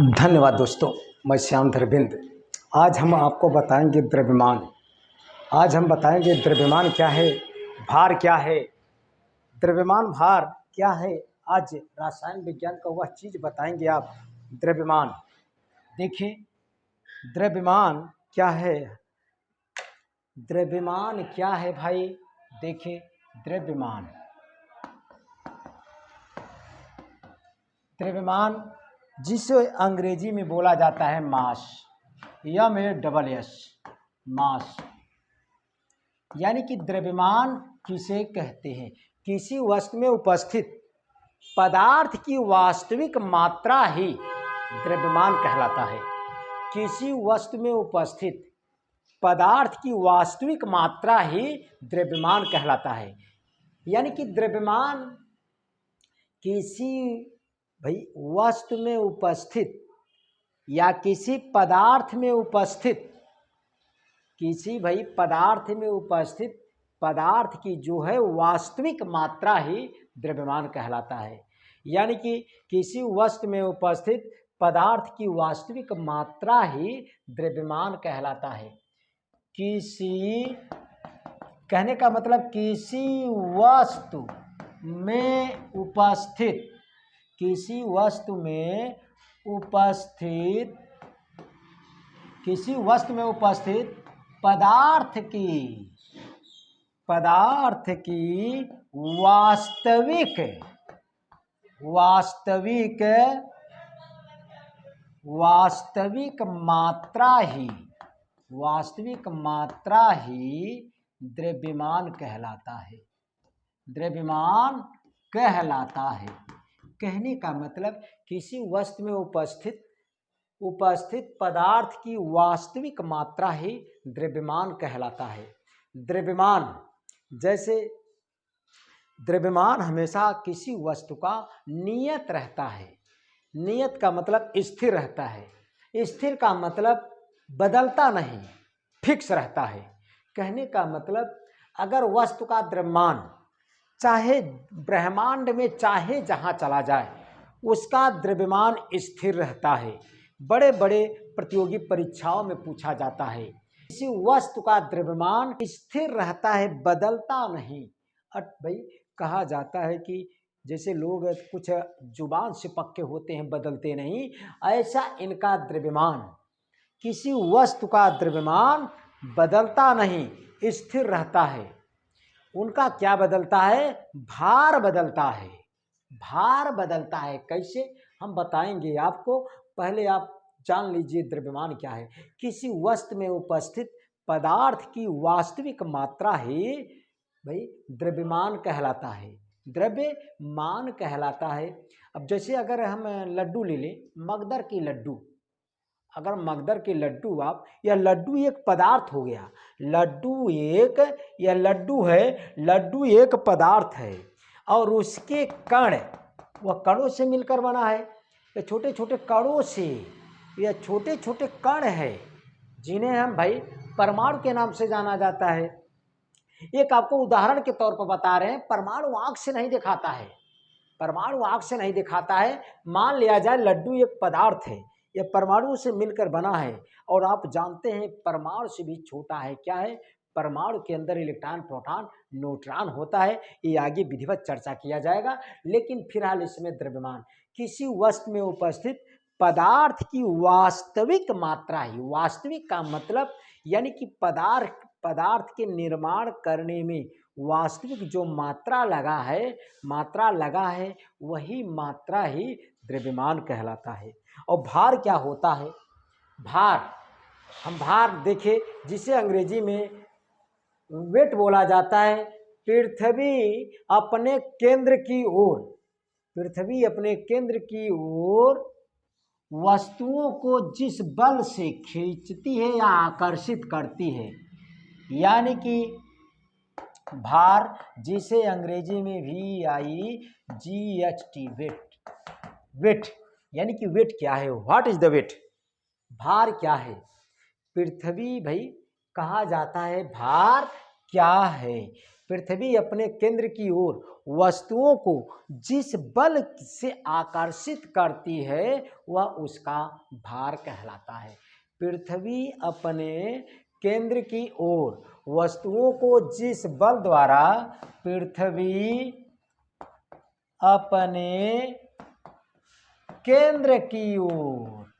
धन्यवाद दोस्तों। मैं श्याम धरबिंद। आज हम आपको बताएंगे द्रव्यमान। आज हम बताएंगे द्रव्यमान क्या है, भार क्या है। द्रव्यमान भार क्या है, आज रसायन विज्ञान का वह चीज़ बताएंगे आप। द्रव्यमान देखिए, द्रव्यमान क्या है। द्रव्यमान क्या है भाई, देखिए द्रव्यमान द्रव्यमान जिसे अंग्रेजी में बोला जाता है मास, MASS, मास। यानी कि द्रव्यमान किसे कहते हैं? किसी वस्तु में उपस्थित पदार्थ की वास्तविक मात्रा ही द्रव्यमान कहलाता है। किसी वस्तु में उपस्थित पदार्थ की वास्तविक मात्रा ही द्रव्यमान कहलाता है। यानी कि द्रव्यमान किसी वस्तु में उपस्थित या किसी पदार्थ में उपस्थित पदार्थ में उपस्थित पदार्थ की जो है वास्तविक मात्रा ही द्रव्यमान कहलाता है। यानी कि किसी वस्तु में उपस्थित पदार्थ की वास्तविक मात्रा ही द्रव्यमान कहलाता है। कहने का मतलब किसी वस्तु में उपस्थित पदार्थ की वास्तविक मात्रा ही द्रव्यमान कहलाता है। कहने का मतलब किसी वस्तु में उपस्थित पदार्थ की वास्तविक मात्रा ही द्रव्यमान कहलाता है। द्रव्यमान हमेशा किसी वस्तु का नियत रहता है। नियत का मतलब स्थिर रहता है। स्थिर का मतलब बदलता नहीं, फिक्स रहता है। कहने का मतलब अगर वस्तु का द्रव्यमान चाहे ब्रह्मांड में चाहे जहाँ चला जाए, उसका द्रव्यमान स्थिर रहता है। बड़े बड़े प्रतियोगी परीक्षाओं में पूछा जाता है, किसी वस्तु का द्रव्यमान स्थिर रहता है, बदलता नहीं। भाई कहा जाता है कि जैसे लोग कुछ जुबान से पक्के होते हैं, बदलते नहीं, ऐसा इनका द्रव्यमान, किसी वस्तु का द्रव्यमान बदलता नहीं, स्थिर रहता है। उनका क्या बदलता है? भार बदलता है। कैसे, हम बताएंगे आपको। पहले आप जान लीजिए द्रव्यमान क्या है। किसी वस्तु में उपस्थित पदार्थ की वास्तविक मात्रा ही द्रव्यमान कहलाता है। अब जैसे अगर हम लड्डू ले लें, मगदर के लड्डू, आप, या लड्डू एक पदार्थ हो गया। लड्डू एक पदार्थ है और उसके कण, वह कणों से मिलकर बना है। ये छोटे छोटे कणों से, यह छोटे छोटे कण है जिन्हें हम परमाणु के नाम से जाना जाता है। एक आपको उदाहरण के तौर पर बता रहे हैं। परमाणु आँख से नहीं दिखाता है। मान लिया जाए लड्डू एक पदार्थ है, यह परमाणु से मिलकर बना है। और आप जानते हैं परमाणु से भी छोटा है। क्या है? परमाणु के अंदर इलेक्ट्रॉन, प्रोटॉन, न्यूट्रॉन होता है। ये आगे विधिवत चर्चा किया जाएगा। लेकिन फिलहाल इसमें द्रव्यमान किसी वस्तु में उपस्थित पदार्थ की वास्तविक मात्रा ही, वास्तविक का मतलब यानी कि पदार्थ के निर्माण करने में वास्तविक जो मात्रा लगा है वही मात्रा ही द्रव्यमान कहलाता है। और भार क्या होता है? भार देखिए, जिसे अंग्रेजी में वेट बोला जाता है। पृथ्वी अपने केंद्र की ओर वस्तुओं को जिस बल से खींचती है या आकर्षित करती है, यानी कि भार, जिसे अंग्रेजी में VIGHT, वेट। यानी कि वेट क्या है? What is the weight? भार क्या है? पृथ्वी कहा जाता है भार क्या है? पृथ्वी अपने केंद्र की ओर वस्तुओं को जिस बल से आकर्षित करती है वह उसका भार कहलाता है। पृथ्वी अपने केंद्र की ओर वस्तुओं को जिस बल द्वारा पृथ्वी अपने केंद्र की ओर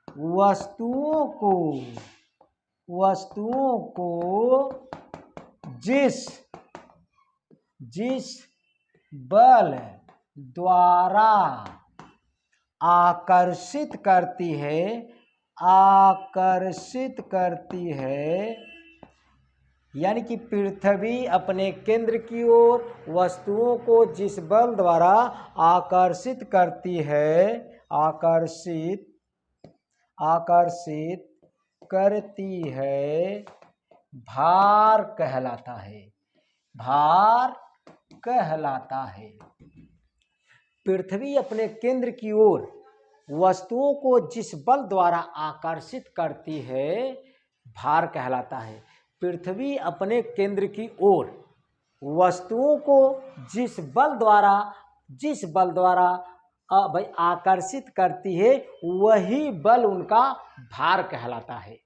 वस्तुओं को जिस बल द्वारा आकर्षित करती है यानी कि पृथ्वी अपने केंद्र की ओर वस्तुओं को जिस बल द्वारा आकर्षित करती है भार कहलाता है। पृथ्वी अपने केंद्र की ओर वस्तुओं को जिस बल द्वारा आकर्षित करती है भार कहलाता है। पृथ्वी अपने केंद्र की ओर वस्तुओं को जिस बल द्वारा भाई आकर्षित करती है वही बल उनका भार कहलाता है।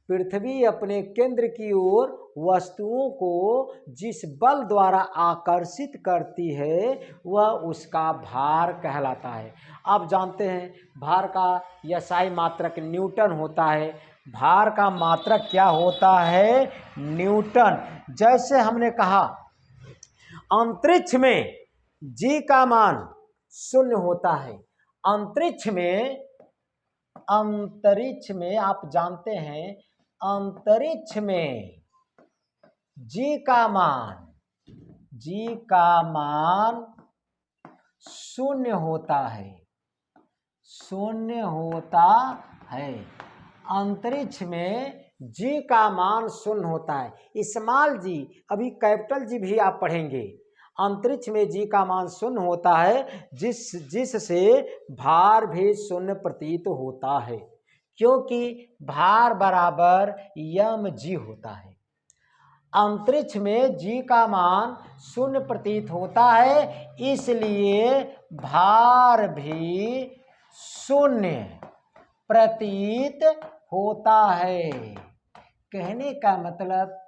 पृथ्वी अपने केंद्र की ओर वस्तुओं को जिस बल द्वारा आकर्षित करती है वह उसका भार कहलाता है। आप जानते हैं भार का SI मात्रक न्यूटन होता है। भार का मात्रक क्या होता है? न्यूटन। जैसे हमने कहा अंतरिक्ष में G का मान 0 होता है। अंतरिक्ष में आप जानते हैं अंतरिक्ष में G का मान 0 होता है। अंतरिक्ष में G का मान 0 होता है। स्मॉल g, अभी कैपिटल G भी आप पढ़ेंगे। अंतरिक्ष में G का मान 0 होता है जिससे भार भी 0 प्रतीत होता है, क्योंकि भार बराबर mg होता है। अंतरिक्ष में G का मान 0 प्रतीत होता है, इसलिए भार भी 0 प्रतीत होता है। कहने का मतलब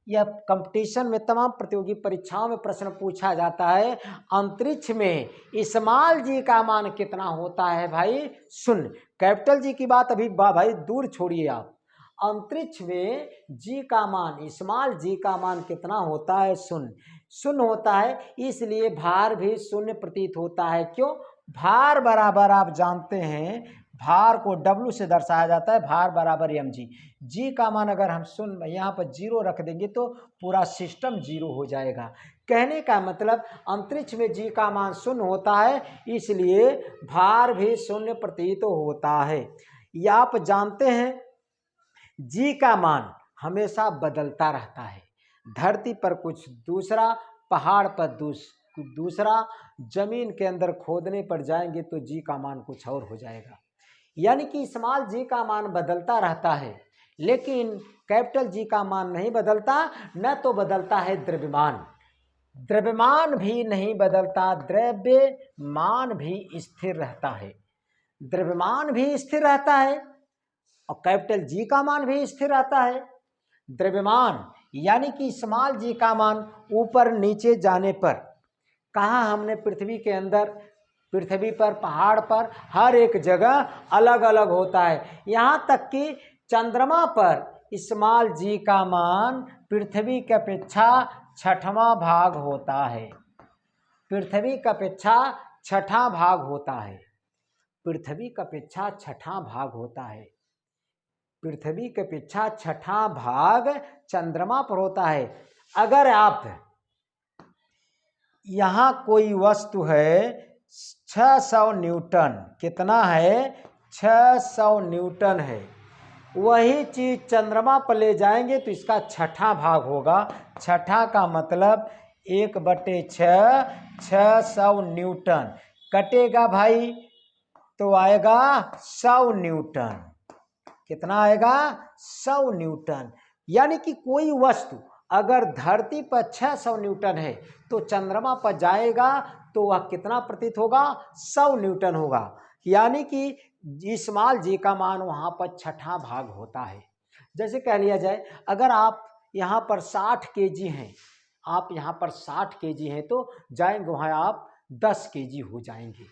यह कंपटीशन में तमाम प्रतियोगी परीक्षाओं में प्रश्न पूछा जाता है। अंतरिक्ष में स्मॉल g का मान कितना होता है भाई? 0। कैपिटल G की बात अभी भाई दूर छोड़िए आप। अंतरिक्ष में G का मान स्मॉल g का मान कितना होता है? 0 होता है, इसलिए भार भी 0 प्रतीत होता है। क्यों? भार बराबर आप जानते हैं भार को W से दर्शाया जाता है। भार बराबर mg। G का मान अगर हम 0 यहाँ पर 0 रख देंगे तो पूरा सिस्टम 0 हो जाएगा। कहने का मतलब अंतरिक्ष में G का मान 0 होता है, इसलिए भार भी 0 प्रतीत होता है। या आप जानते हैं G का मान हमेशा बदलता रहता है। धरती पर कुछ दूसरा, पहाड़ पर दूसरा, जमीन के अंदर खोदने पर जाएंगे तो G का मान कुछ और हो जाएगा। यानी कि स्मॉल g का मान बदलता रहता है, लेकिन कैपिटल G का मान नहीं बदलता। न तो बदलता है द्रव्यमान भी नहीं बदलता, द्रव्यमान भी स्थिर रहता है। द्रव्यमान भी स्थिर रहता है और कैपिटल G का मान भी स्थिर रहता है। द्रव्यमान यानी कि स्मॉल g का मान ऊपर नीचे जाने पर, कहाँ हमने पृथ्वी के अंदर, पृथ्वी पर, पहाड़ पर, हर एक जगह अलग अलग होता है। यहाँ तक कि चंद्रमा पर स्मॉल g का मान पृथ्वी की अपेक्षा 6वां भाग होता है। पृथ्वी की अपेक्षा 6वां भाग होता है। पृथ्वी की अपेक्षा 6वां भाग होता है। पृथ्वी की अपेक्षा 6वां भाग चंद्रमा पर होता है। अगर आप यहाँ कोई वस्तु है 600 न्यूटन, कितना है? 600 न्यूटन है, वही चीज चंद्रमा पर ले जाएंगे तो इसका 6वां भाग होगा। 6वां का मतलब 1/6, 600 कितना आएगा 100 न्यूटन। यानी कि कोई वस्तु अगर धरती पर 600 न्यूटन है तो चंद्रमा पर जाएगा तो वह कितना प्रतीत होगा 100 न्यूटन होगा। यानी कि स्मॉल जी का मान वहाँ पर छठा भाग होता है। जैसे कह लिया जाए अगर आप यहाँ पर 60 केजी हैं, आप यहाँ पर 60 केजी हैं तो जाएंगे वहाँ आप 10 केजी हो जाएंगे,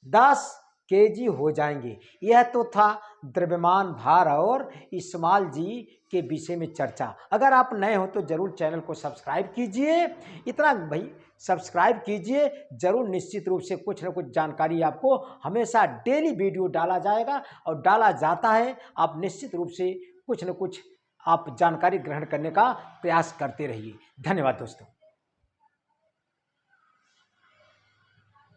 10 केजी हो जाएंगे। यह तो था द्रव्यमान भार और स्मॉल जी के विषय में चर्चा। अगर आप नए हो तो जरूर चैनल को सब्सक्राइब कीजिए। इतना भाई सब्सक्राइब कीजिए जरूर, निश्चित रूप से कुछ न कुछ जानकारी आपको हमेशा डेली वीडियो डाला जाएगा और डाला जाता है। आप निश्चित रूप से कुछ न कुछ आप जानकारी ग्रहण करने का प्रयास करते रहिए। धन्यवाद दोस्तों।